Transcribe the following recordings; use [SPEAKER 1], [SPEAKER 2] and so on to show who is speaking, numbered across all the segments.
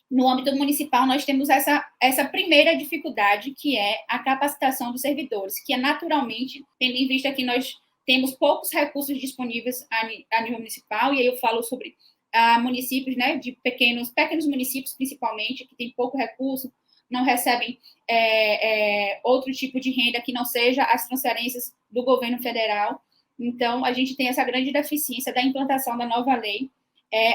[SPEAKER 1] no âmbito municipal, nós temos essa primeira dificuldade, que é a capacitação dos servidores, que é naturalmente, tendo em vista que nós temos poucos recursos disponíveis a nível municipal, e aí eu falo sobre municípios, né, de pequenos municípios, principalmente, que têm pouco recurso, não recebem outro tipo de renda que não seja as transferências do governo federal. Então, a gente tem essa grande deficiência da implantação da nova lei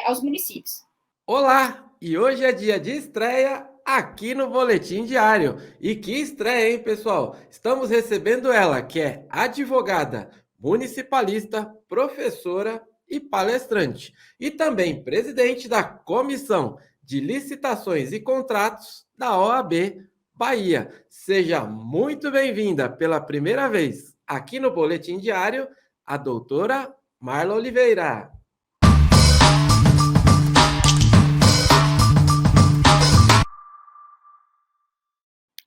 [SPEAKER 1] aos municípios.
[SPEAKER 2] Olá! E hoje é dia de estreia aqui no Boletim Diário. E que estreia, hein, pessoal? Estamos recebendo ela, que é advogada, municipalista, professora e palestrante. E também presidente da Comissão de Licitações e Contratos da OAB Bahia. Seja muito bem-vinda pela primeira vez aqui no Boletim Diário, a doutora Marla Oliveira.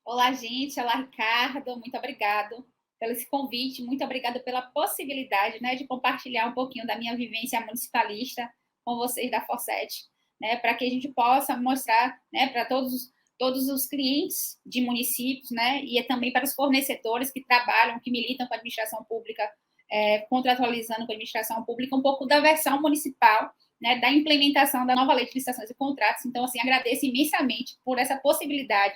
[SPEAKER 1] Olá, gente. Olá, Ricardo. Muito obrigado pelo esse convite. Muito obrigada pela possibilidade, né, de compartilhar um pouquinho da minha vivência municipalista com vocês da Forset, né, para que a gente possa mostrar, né, para todos os clientes de municípios, né, e também para os fornecedores que trabalham, que militam com a administração pública, contratualizando com a administração pública, um pouco da versão municipal, né, da implementação da nova lei de licitações e contratos. Então, assim, agradeço imensamente por essa possibilidade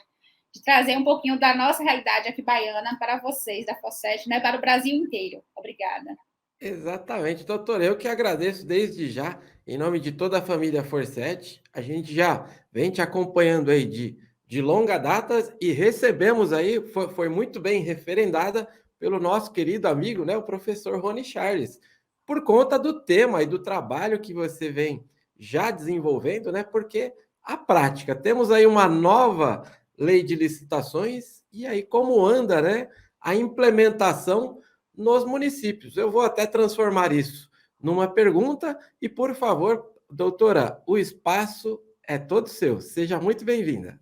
[SPEAKER 1] de trazer um pouquinho da nossa realidade aqui baiana para vocês da Forset, né, para o Brasil inteiro. Obrigada.
[SPEAKER 2] Exatamente, doutor. Eu que agradeço desde já, em nome de toda a família Forset. A gente já vem te acompanhando aí de longa data e recebemos aí, foi muito bem referendada pelo nosso querido amigo, né, o professor Rony Charles, por conta do tema e do trabalho que você vem já desenvolvendo, né, porque a prática, temos aí uma nova lei de licitações e aí como anda, né, a implementação nos municípios. Eu vou até transformar isso numa pergunta e, por favor, doutora, o espaço é todo seu. Seja muito bem-vinda.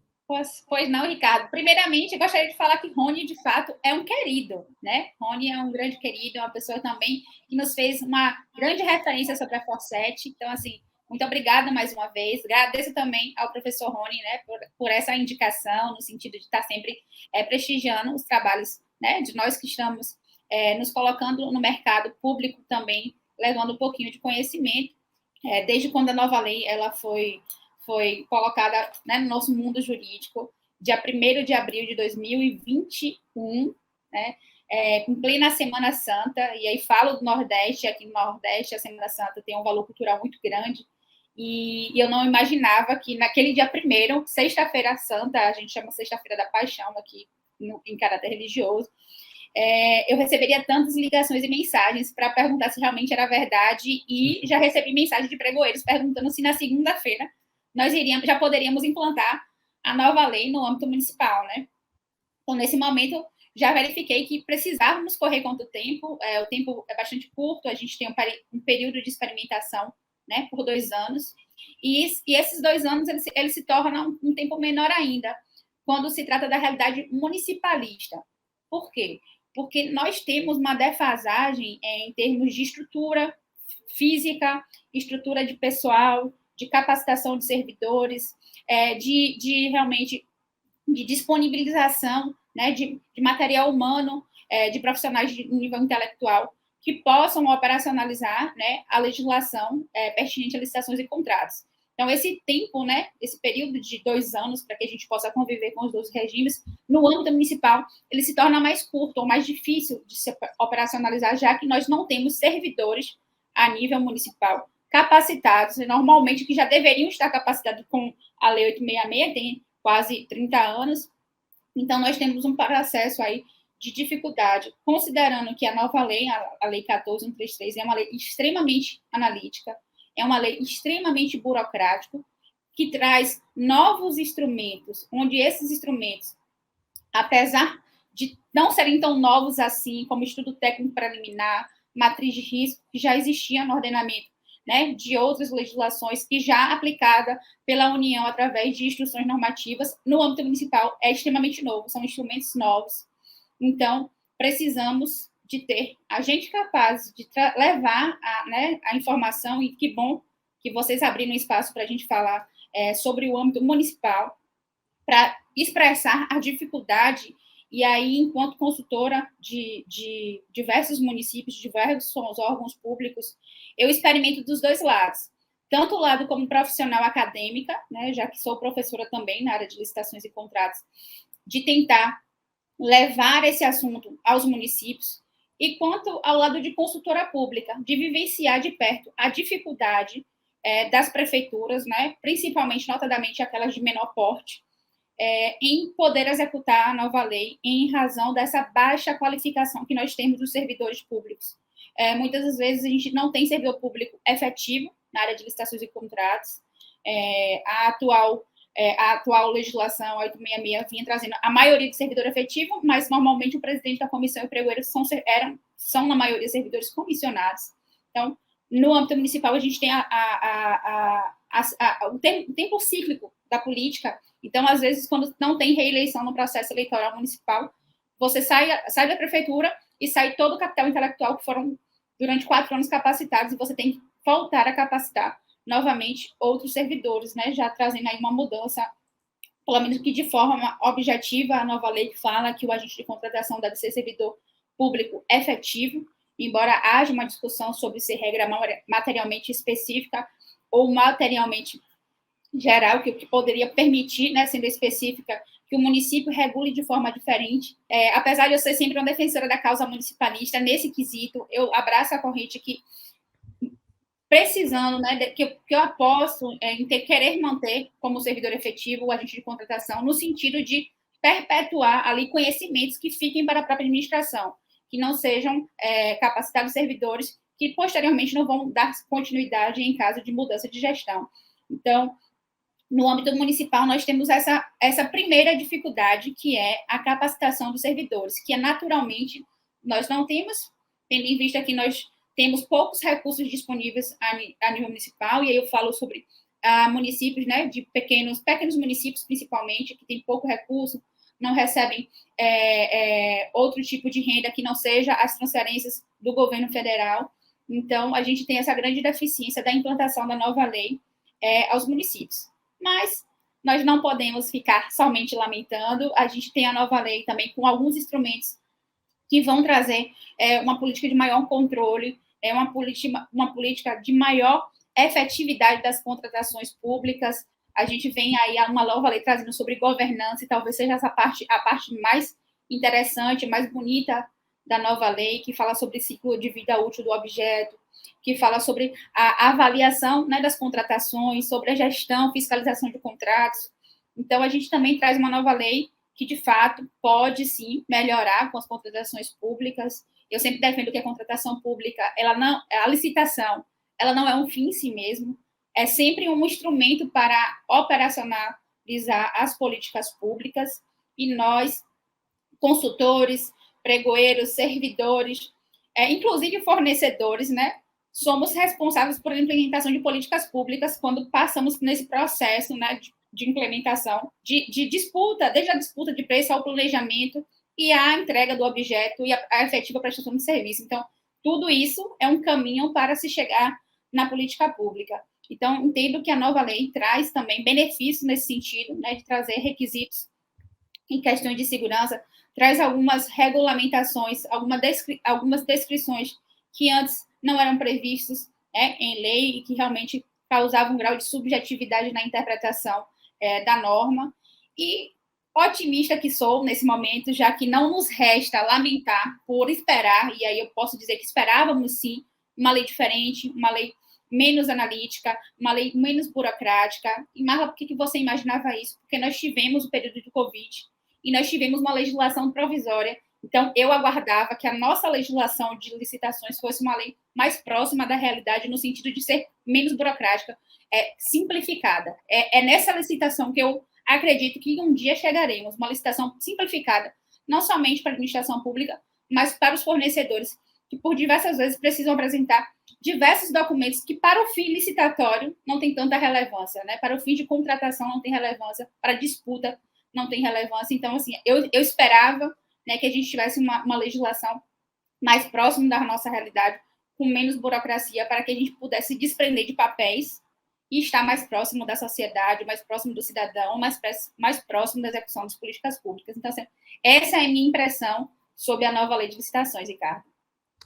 [SPEAKER 1] Pois não, Ricardo. Primeiramente, eu gostaria de falar que Rony, de fato, é um querido, né? Rony é um grande querido, é uma pessoa também que nos fez uma grande referência sobre a Forset. Então, assim, muito obrigada mais uma vez. Agradeço também ao professor Rony, né, por essa indicação, no sentido de estar sempre prestigiando os trabalhos, né, de nós que estamos nos colocando no mercado público também, levando um pouquinho de conhecimento. Desde quando a nova lei ela foi colocada, né, no nosso mundo jurídico, dia 1º de abril de 2021, né, em plena Semana Santa, e aí falo do Nordeste, aqui no Nordeste a Semana Santa tem um valor cultural muito grande, e eu não imaginava que naquele dia 1º, Sexta-feira Santa, a gente chama Sexta-feira da Paixão aqui, em caráter religioso, eu receberia tantas ligações e mensagens para perguntar se realmente era verdade, e já recebi mensagem de pregoeiros perguntando se na segunda-feira nós já poderíamos implantar a nova lei no âmbito municipal, né? Então, nesse momento, já verifiquei que precisávamos correr contra o tempo é bastante curto, a gente tem um período de experimentação, né, por 2 anos, e esses 2 anos, eles se tornam um tempo menor ainda, quando se trata da realidade municipalista. Por quê? Porque nós temos uma defasagem em termos de estrutura física, estrutura de pessoal, de capacitação de servidores, realmente de disponibilização, né, de material humano, de profissionais de nível intelectual que possam operacionalizar, né, a legislação pertinente a licitações e contratos. Então, esse tempo, né, esse período de 2 anos para que a gente possa conviver com os 12 regimes, no âmbito municipal, ele se torna mais curto ou mais difícil de se operacionalizar, já que nós não temos servidores a nível municipal capacitados, normalmente que já deveriam estar capacitados com a Lei 866, tem quase 30 anos. Então, nós temos um processo aí de dificuldade, considerando que a nova lei, a Lei 14.133, é uma lei extremamente analítica, é uma lei extremamente burocrática, que traz novos instrumentos, onde esses instrumentos, apesar de não serem tão novos assim, como estudo técnico preliminar, matriz de risco, que já existia no ordenamento, né, de outras legislações e já aplicada pela União através de instruções normativas, no âmbito municipal é extremamente novo, são instrumentos novos. Então, precisamos de ter a gente capaz de levar a informação, e que bom que vocês abriram espaço para a gente falar sobre o âmbito municipal, para expressar a dificuldade. E aí, enquanto consultora de diversos municípios, de diversos órgãos públicos, eu experimento dos dois lados. Tanto o lado como profissional acadêmica, né, já que sou professora também na área de licitações e contratos, de tentar levar esse assunto aos municípios, e quanto ao lado de consultora pública, de vivenciar de perto a dificuldade das prefeituras, né, principalmente, notadamente, aquelas de menor porte, em poder executar a nova lei em razão dessa baixa qualificação que nós temos dos servidores públicos. Muitas das vezes a gente não tem servidor público efetivo na área de licitações e contratos. A atual legislação 866 vinha trazendo a maioria de servidor efetivo, mas normalmente o presidente da comissão e o pregoeiro são na maioria servidores comissionados. Então, no âmbito municipal, a gente tem o tempo cíclico da política. Então, às vezes, quando não tem reeleição no processo eleitoral municipal, você sai da prefeitura e sai todo o capital intelectual que foram, durante 4 anos, capacitados, e você tem que voltar a capacitar novamente outros servidores, né? Já trazendo aí uma mudança, pelo menos que de forma objetiva, a nova lei que fala que o agente de contratação deve ser servidor público efetivo, embora haja uma discussão sobre se regra materialmente específica ou materialmente geral, que poderia permitir, né, sendo específica, que o município regule de forma diferente. Apesar de eu ser sempre uma defensora da causa municipalista, nesse quesito, eu abraço a corrente que, precisando, né, que eu aposto em querer manter como servidor efetivo o agente de contratação, no sentido de perpetuar ali conhecimentos que fiquem para a própria administração, que não sejam capacitados servidores que posteriormente não vão dar continuidade em caso de mudança de gestão. Então, no âmbito municipal, nós temos essa primeira dificuldade, que é a capacitação dos servidores, que naturalmente nós não temos, tendo em vista que nós temos poucos recursos disponíveis a nível municipal, e aí eu falo sobre municípios, né, de pequenos municípios, principalmente, que têm pouco recurso, não recebem outro tipo de renda que não seja as transferências do governo federal. Então, a gente tem essa grande deficiência da implantação da nova lei aos municípios. Mas nós não podemos ficar somente lamentando. A gente tem a nova lei também com alguns instrumentos que vão trazer uma política de maior controle, uma política de maior efetividade das contratações públicas. A gente vem aí uma nova lei trazendo sobre governança, e talvez seja a parte mais interessante, mais bonita da nova lei, que fala sobre ciclo de vida útil do objeto, que fala sobre a avaliação, né, das contratações, sobre a gestão, fiscalização de contratos. Então, a gente também traz uma nova lei que, de fato, pode, sim, melhorar com as contratações públicas. Eu sempre defendo que a contratação pública, a licitação, ela não é um fim em si mesmo, é sempre um instrumento para operacionalizar as políticas públicas, e nós, consultores, pregoeiros, servidores, inclusive fornecedores, né, somos responsáveis por implementação de políticas públicas quando passamos nesse processo, né, de implementação, de disputa, desde a disputa de preço ao planejamento e a entrega do objeto e a efetiva prestação de serviço. Então, tudo isso é um caminho para se chegar na política pública. Então, entendo que a nova lei traz também benefícios nesse sentido, né, de trazer requisitos em questões de segurança, traz algumas regulamentações, algumas descrições que antes não eram previstos, né, em lei, e que realmente causavam um grau de subjetividade na interpretação da norma. E otimista que sou nesse momento, já que não nos resta lamentar por esperar, e aí eu posso dizer que esperávamos sim uma lei diferente, uma lei menos analítica, uma lei menos burocrática. E, Marla, por que você imaginava isso? Porque nós tivemos o período de Covid e nós tivemos uma legislação provisória. Então, eu aguardava que a nossa legislação de licitações fosse uma lei mais próxima da realidade, no sentido de ser menos burocrática, simplificada. É nessa licitação que eu acredito que um dia chegaremos, uma licitação simplificada, não somente para a administração pública, mas para os fornecedores, que por diversas vezes precisam apresentar diversos documentos que, para o fim licitatório, não tem tanta relevância, né? Para o fim de contratação não tem relevância, para disputa não tem relevância. Então, assim, eu esperava, né, que a gente tivesse uma legislação mais próxima da nossa realidade, com menos burocracia, para que a gente pudesse se desprender de papéis e estar mais próximo da sociedade, mais próximo do cidadão, mais próximo da execução das políticas públicas. Então, assim, essa é a minha impressão sobre a nova lei de licitações, Ricardo.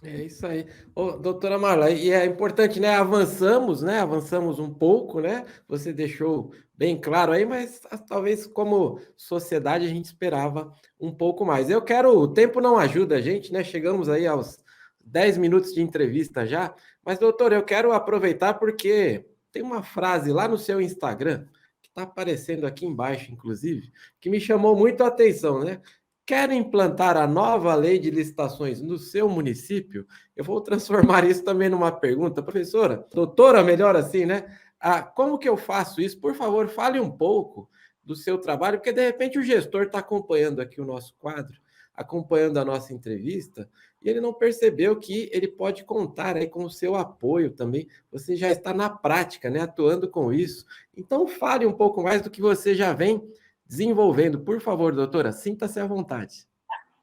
[SPEAKER 2] É isso aí. Ô, doutora Marla, e é importante, né? Avançamos, né? Avançamos um pouco, né? Você deixou bem claro aí, mas talvez como sociedade a gente esperava um pouco mais. O tempo não ajuda a gente, né? Chegamos aí aos 10 minutos de entrevista já, mas, doutor, eu quero aproveitar porque tem uma frase lá no seu Instagram, que está aparecendo aqui embaixo, inclusive, que me chamou muito a atenção, né? Quer implantar a nova lei de licitações no seu município? Eu vou transformar isso também numa pergunta. Professora, doutora, melhor assim, né? Como que eu faço isso? Por favor, fale um pouco do seu trabalho, porque de repente o gestor está acompanhando aqui o nosso quadro, acompanhando a nossa entrevista, e ele não percebeu que ele pode contar aí com o seu apoio também. Você já está na prática, né, atuando com isso. Então, fale um pouco mais do que você já vem desenvolvendo. Por favor, doutora, sinta-se à vontade.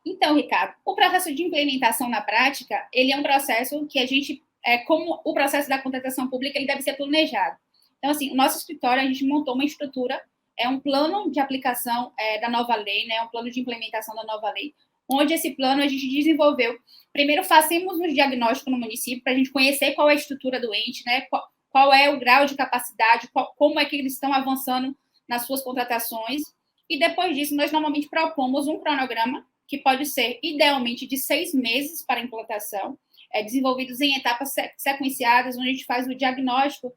[SPEAKER 1] Então, Ricardo, o processo de implementação na prática, ele é um processo que a gente, como o processo da contratação pública, ele deve ser planejado. Então, assim, o nosso escritório, a gente montou uma estrutura, um plano de aplicação da nova lei, né, um plano de implementação da nova lei, onde esse plano a gente desenvolveu. Primeiro, fazemos um diagnóstico no município para a gente conhecer qual é a estrutura do ente, né, qual é o grau de capacidade, como é que eles estão avançando nas suas contratações. E depois disso, nós normalmente propomos um cronograma que pode ser, idealmente, de 6 meses para implantação, desenvolvidos em etapas sequenciadas, onde a gente faz o diagnóstico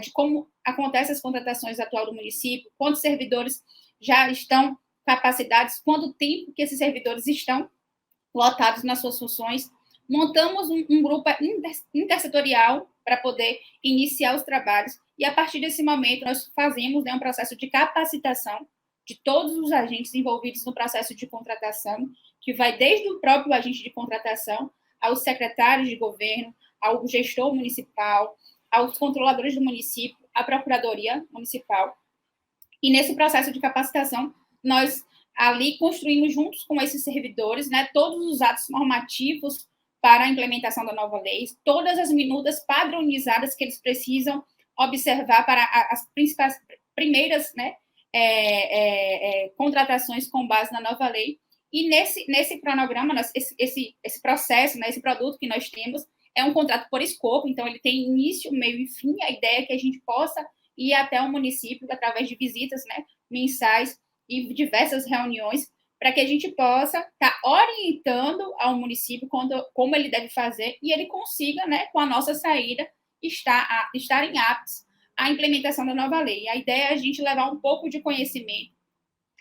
[SPEAKER 1] de como acontecem as contratações atual do município, quantos servidores já estão capacitados, quanto tempo que esses servidores estão lotados nas suas funções. Montamos um grupo intersetorial para poder iniciar os trabalhos, e a partir desse momento nós fazemos um processo de capacitação de todos os agentes envolvidos no processo de contratação, que vai desde o próprio agente de contratação aos secretários de governo, ao gestor municipal, aos controladores do município, à procuradoria municipal. E nesse processo de capacitação, nós ali construímos juntos com esses servidores, né, todos os atos normativos para a implementação da nova lei, todas as minutas padronizadas que eles precisam observar para as principais primeiras, né, contratações com base na nova lei. E nesse cronograma, esse processo, né, esse produto que nós temos, é um contrato por escopo, então ele tem início, meio e fim. A ideia é que a gente possa ir até o município através de visitas, né, mensais e diversas reuniões, para que a gente possa estar orientando ao município como ele deve fazer, e ele consiga, né, com a nossa saída, estarem aptos à implementação da nova lei. A ideia é a gente levar um pouco de conhecimento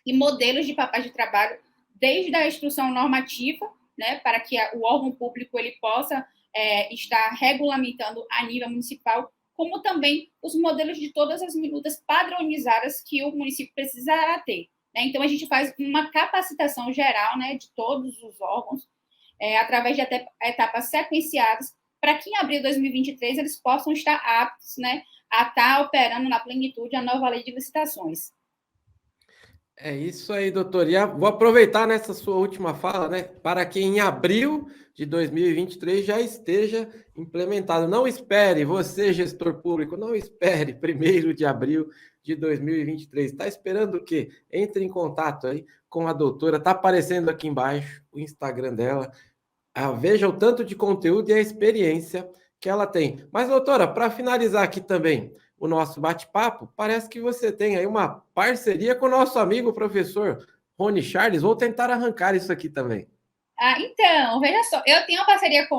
[SPEAKER 1] e modelos de papéis de trabalho, desde a instrução normativa, né, para que o órgão público ele possa estar regulamentando a nível municipal, como também os modelos de todas as minutas padronizadas que o município precisará ter. Né? Então, a gente faz uma capacitação geral, né, de todos os órgãos, através de etapas sequenciadas, para que em abril de 2023 eles possam estar aptos, né, a estar operando na plenitude a nova lei de licitações.
[SPEAKER 2] É isso aí, doutor. E vou aproveitar nessa sua última fala, né, para que em abril de 2023 já esteja implementado. Não espere, você, gestor público, não espere 1º de abril de 2023. Está esperando o quê? Entre em contato aí com a doutora. Está aparecendo aqui embaixo o Instagram dela. Veja o tanto de conteúdo e a experiência que ela tem. Mas, doutora, para finalizar aqui também o nosso bate-papo, parece que você tem aí uma parceria com o nosso amigo professor Rony Charles. Vou tentar arrancar isso aqui também.
[SPEAKER 1] Então, veja só,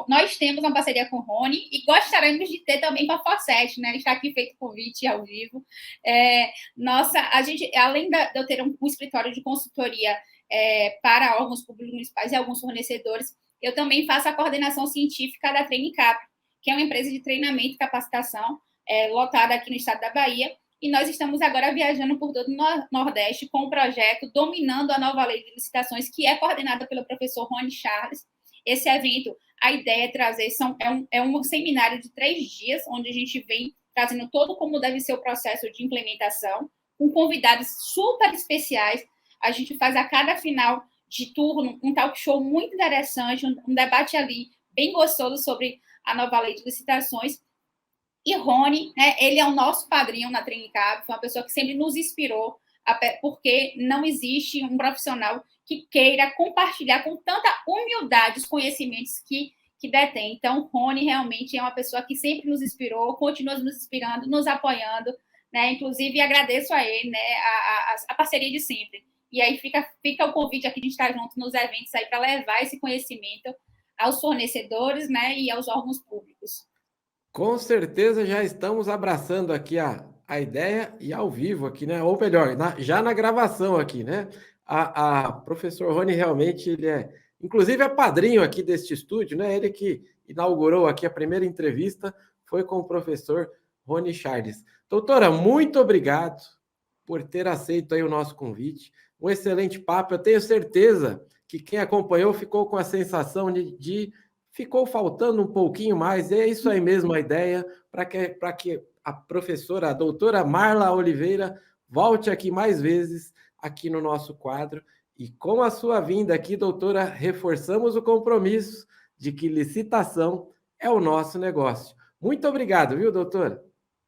[SPEAKER 1] nós temos uma parceria com o Rony e gostaríamos de ter também com a Forset, né? Está aqui feito convite ao vivo. A gente, além de eu ter um escritório de consultoria para órgãos públicos municipais e alguns fornecedores, eu também faço a coordenação científica da TrainCap, que é uma empresa de treinamento e capacitação lotada aqui no estado da Bahia. E nós estamos agora viajando por todo o Nordeste com o projeto Dominando a Nova Lei de Licitações, que é coordenada pelo professor Rony Charles. Esse evento, a ideia é trazer, um seminário de 3 dias, onde a gente vem trazendo todo como deve ser o processo de implementação, com convidados super especiais. A gente faz a cada final de turno um talk show muito interessante, um debate ali bem gostoso sobre a nova lei de licitações. E Rony, né, ele é o nosso padrinho na Trincap, foi uma pessoa que sempre nos inspirou, porque não existe um profissional que queira compartilhar com tanta humildade os conhecimentos que detém. Então, Rony realmente é uma pessoa que sempre nos inspirou, continua nos inspirando, nos apoiando, né? Inclusive, agradeço a ele, né, a parceria de sempre. E aí fica o convite aqui de estar junto nos eventos aí para levar esse conhecimento aos fornecedores, né, e aos órgãos públicos.
[SPEAKER 2] Com certeza já estamos abraçando aqui a ideia e ao vivo aqui, né? Ou melhor, já na gravação aqui, né? A professor Rony realmente ele inclusive é padrinho aqui deste estúdio, né? Ele que inaugurou aqui a primeira entrevista foi com o professor Rony Charles. Doutora, muito obrigado por ter aceito aí o nosso convite. Um excelente papo. Eu tenho certeza que quem acompanhou ficou com a sensação de ficou faltando um pouquinho mais, é isso aí mesmo a ideia, para que a professora, a doutora Marla Oliveira, volte aqui mais vezes, aqui no nosso quadro. E com a sua vinda aqui, doutora, reforçamos o compromisso de que licitação é o nosso negócio. Muito obrigado, viu, doutora?